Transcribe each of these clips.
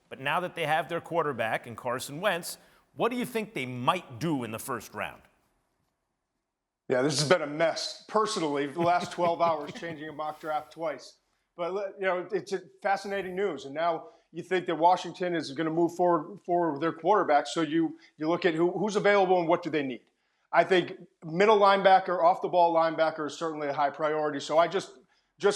But now that they have their quarterback in Carson Wentz, what do you think they might do in the first round? Yeah, this has been a mess. Personally, the last 12 hours changing a mock draft twice. But, it's fascinating news. And now you think that Washington is going to move forward with their quarterback. So you look at who's available and what do they need. I think middle linebacker, off-the-ball linebacker is certainly a high priority. So I just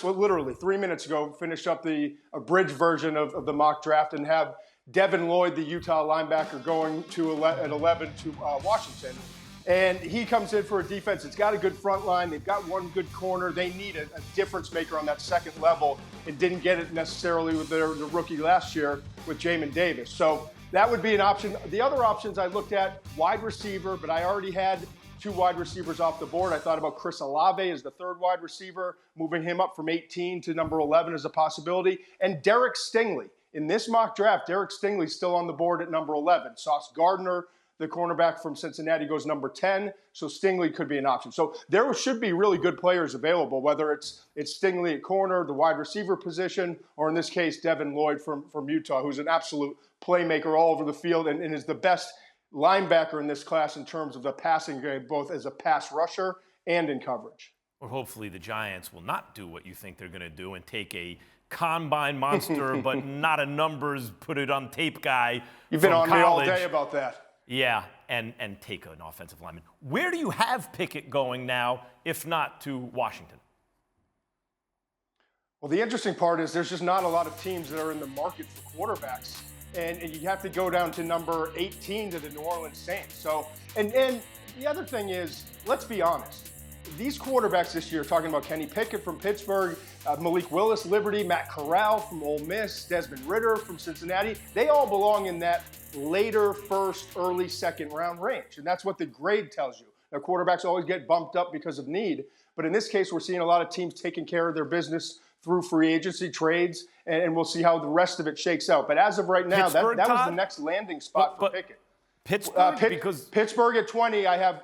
literally 3 minutes ago finished up the abridged version of the mock draft and have Devin Lloyd, the Utah linebacker, going at 11 to Washington. And he comes in for a defense. It's got a good front line. They've got one good corner. They need a difference maker on that second level and didn't get it necessarily with the rookie last year with Jamin Davis. So that would be an option. The other options I looked at, wide receiver, but I already had 2 wide receivers off the board. I thought about Chris Olave as the 3rd wide receiver, moving him up from 18 to number 11 as a possibility. And Derek Stingley. In this mock draft, Derek Stingley's still on the board at number 11. Sauce Gardner, the cornerback from Cincinnati, goes number 10, so Stingley could be an option. So there should be really good players available, whether it's Stingley at corner, the wide receiver position, or in this case, Devin Lloyd from Utah, who's an absolute playmaker all over the field and is the best linebacker in this class in terms of the passing game, both as a pass rusher and in coverage. Well, hopefully the Giants will not do what you think they're going to do and take a combine monster, but not a numbers, put it on tape guy. You've been on college. me all day about that. Yeah, and take an offensive lineman. Where do you have Pickett going now, if not to Washington? Well, the interesting part is there's just not a lot of teams that are in the market for quarterbacks. And you have to go down to number 18 to the New Orleans Saints. So, and the other thing is, let's be honest. These quarterbacks this year, talking about Kenny Pickett from Pittsburgh, Malik Willis, Liberty, Matt Corral from Ole Miss, Desmond Ridder from Cincinnati, they all belong in that later first, early second round range. And that's what the grade tells you. Now, quarterbacks always get bumped up because of need. But in this case, we're seeing a lot of teams taking care of their business through free agency trades, and we'll see how the rest of it shakes out. But as of right now, that was the next landing spot for Pickett. Pittsburgh? Because Pittsburgh at 20, I have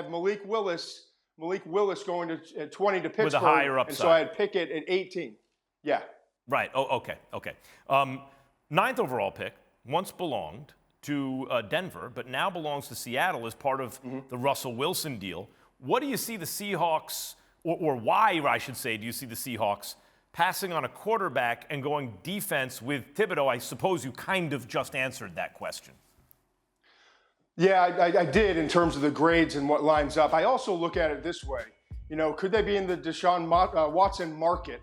Malik Willis going to 20 to Pittsburgh. With a higher upside. And so I had Pickett at 18. Yeah. Right. Oh, okay. 9th overall pick, once belonged to Denver, but now belongs to Seattle as part of the Russell Wilson deal. What do you see the Seahawks, or why, I should say, do you see the Seahawks passing on a quarterback and going defense with Thibodeau? I suppose you kind of just answered that question. Yeah, I did in terms of the grades and what lines up. I also look at it this way. Could they be in the Deshaun Watson market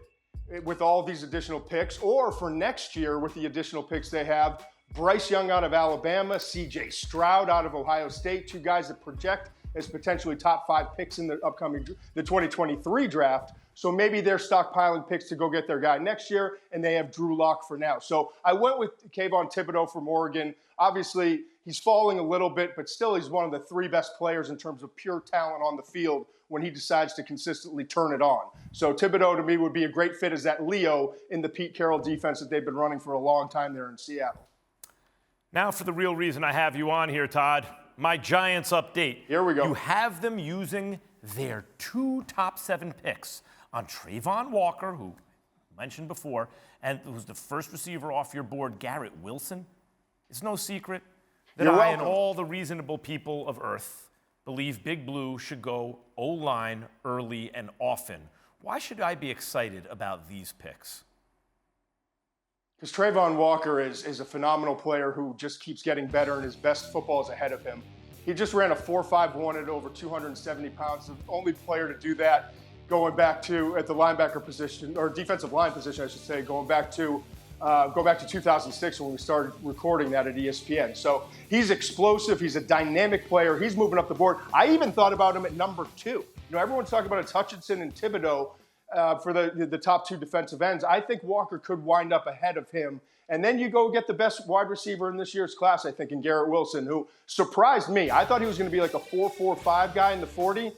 with all these additional picks? Or for next year with the additional picks they have, Bryce Young out of Alabama, C.J. Stroud out of Ohio State, 2 guys that project as potentially top 5 picks in the 2023 draft. So maybe they're stockpiling picks to go get their guy next year, and they have Drew Lock for now. So I went with Kayvon Thibodeau from Oregon. Obviously, he's falling a little bit, but still he's one of the 3 best players in terms of pure talent on the field when he decides to consistently turn it on. So Thibodeau, to me, would be a great fit as that Leo in the Pete Carroll defense that they've been running for a long time there in Seattle. Now for the real reason I have you on here, Todd. My Giants update. Here we go. You have them using their 2 top 7 picks on Trayvon Walker, who I mentioned before, and who's the first receiver off your board, Garrett Wilson. It's no secret that I and all the reasonable people of Earth believe Big Blue should go O-line early and often. Why should I be excited about these picks? Because Trayvon Walker is a phenomenal player who just keeps getting better, and his best football is ahead of him. He just ran a 4.51 at over 270 pounds, the only player to do that going back to at the linebacker position, or defensive line position, I should say, going back to 2006 when we started recording that at ESPN. So he's explosive. He's a dynamic player. He's moving up the board. I even thought about him at number 2. Everyone's talking about it's Hutchinson and Thibodeau for the top 2 defensive ends. I think Walker could wind up ahead of him. And then you go get the best wide receiver in this year's class, I think, in Garrett Wilson, who surprised me. I thought he was going to be like a 4.45 guy in the 40.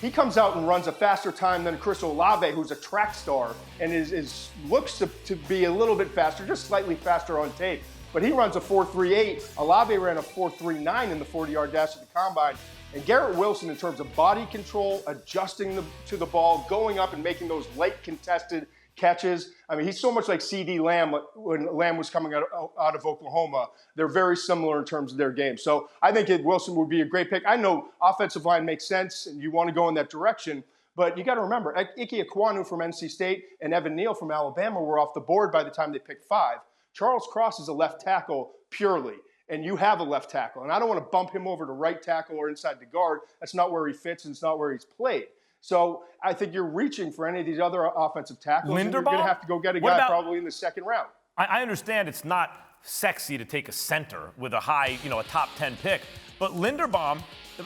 He comes out and runs a faster time than Chris Olave, who's a track star and looks to be a little bit faster, just slightly faster on tape. But he runs a 4.38. Olave ran a 4.39 in the 40-yard dash at the combine. And Garrett Wilson, in terms of body control, adjusting to the ball, going up and making those late contested catches. I mean, he's so much like C.D. Lamb when Lamb was coming out of Oklahoma. They're very similar in terms of their game. So I think Wilson would be a great pick. I know offensive line makes sense, and you want to go in that direction. But you got to remember, Ike Ekwonu from NC State and Evan Neal from Alabama were off the board by the time they picked 5. Charles Cross is a left tackle purely, and you have a left tackle. And I don't want to bump him over to right tackle or inside the guard. That's not where he fits, and it's not where he's played. So I think you're reaching for any of these other offensive tackles. Linderbaum? And you're going to have to go get a guy probably in the second round. I understand it's not sexy to take a center with a high, a top 10 pick. But Linderbaum,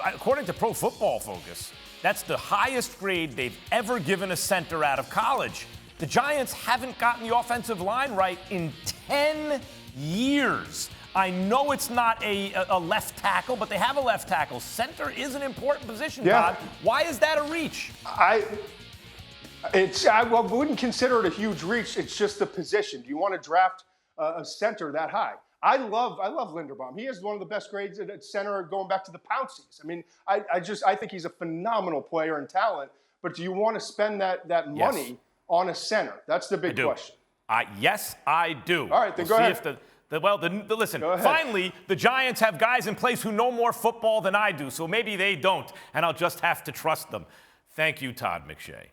according to Pro Football Focus, that's the highest grade they've ever given a center out of college. The Giants haven't gotten the offensive line right in 10 years. I know it's not a left tackle, but they have a left tackle. Center is an important position, Todd. Why is that a reach? I wouldn't consider it a huge reach. It's just the position. Do you want to draft a center that high? I love Linderbaum. He has one of the best grades at center going back to the Pouncies. I mean, I think he's a phenomenal player and talent. But do you want to spend that money on a center? That's the big question. Yes, I do. All right, then go ahead. Listen, finally, the Giants have guys in place who know more football than I do, so maybe they don't, and I'll just have to trust them. Thank you, Todd McShay.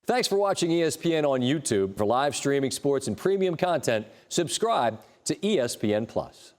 Thanks for watching ESPN on YouTube. For live streaming sports and premium content, subscribe to ESPN+.